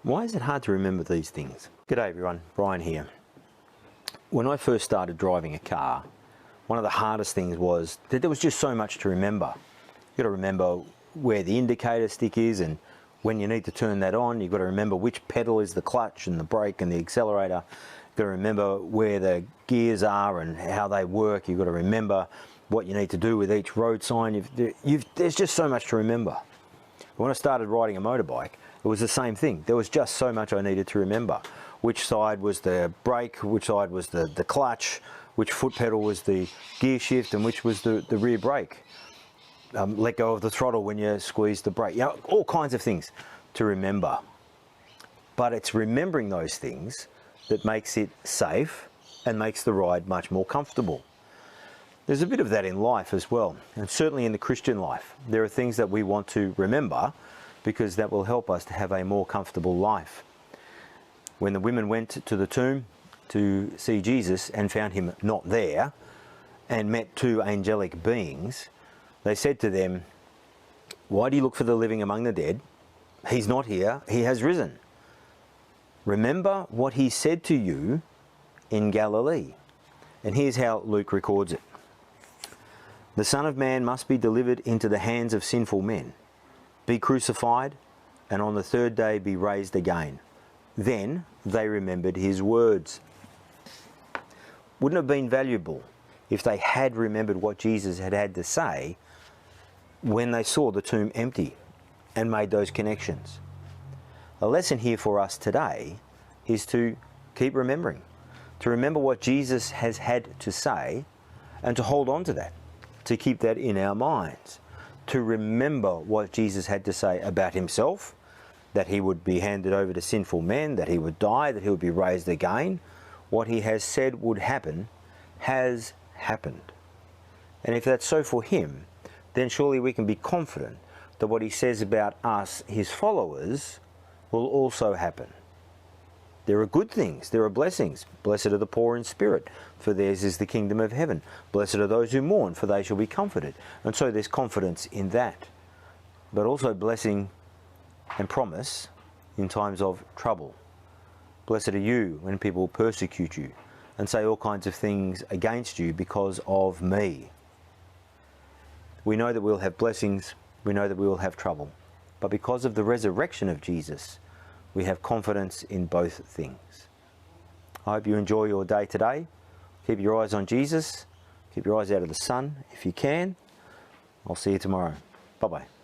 Why is it hard to remember these things? G'day everyone, Brian here. When I first started driving a car, one of the hardest things was that there was just so much to remember. You've got to remember where the indicator stick is and when you need to turn that on. You've got to remember which pedal is the clutch and the brake and the accelerator. You've got to remember where the gears are and how they work. You've got to remember what you need to do with each road sign. There's just so much to remember. When I started riding a motorbike, it was the same thing. There was just so much I needed to remember. Which side was the brake, which side was the clutch, which foot pedal was the gear shift, and which was the rear brake. Let go of the throttle when you squeeze the brake. You know, all kinds of things to remember. But it's remembering those things that makes it safe and makes the ride much more comfortable. There's a bit of that in life as well, and certainly in the Christian life. There are things that we want to remember because that will help us to have a more comfortable life. When the women went to the tomb to see Jesus and found him not there and met two angelic beings, they said to them, "Why do you look for the living among the dead? He's not here, he has risen. Remember what he said to you in Galilee." And here's how Luke records it. "The Son of Man must be delivered into the hands of sinful men, be crucified, and on the third day be raised again." Then they remembered his words. Wouldn't it have been valuable if they had remembered what Jesus had to say when they saw the tomb empty and made those connections? A lesson here for us today is to keep remembering, to remember what Jesus has had to say and to hold on to that, to keep that in our minds, to remember what Jesus had to say about himself, that he would be handed over to sinful men, that he would die, that he would be raised again. What he has said would happen has happened. And if that's so for him, then surely we can be confident that what he says about us, his followers, will also happen. There are good things, there are blessings. Blessed are the poor in spirit, for theirs is the kingdom of heaven. Blessed are those who mourn, for they shall be comforted. And so there's confidence in that. But also blessing and promise in times of trouble. Blessed are you when people persecute you and say all kinds of things against you because of me. We know that we'll have blessings, we know that we will have trouble. But because of the resurrection of Jesus, we have confidence in both things. I hope you enjoy your day today. Keep your eyes on Jesus. Keep your eyes out of the sun if you can. I'll see you tomorrow. Bye-bye.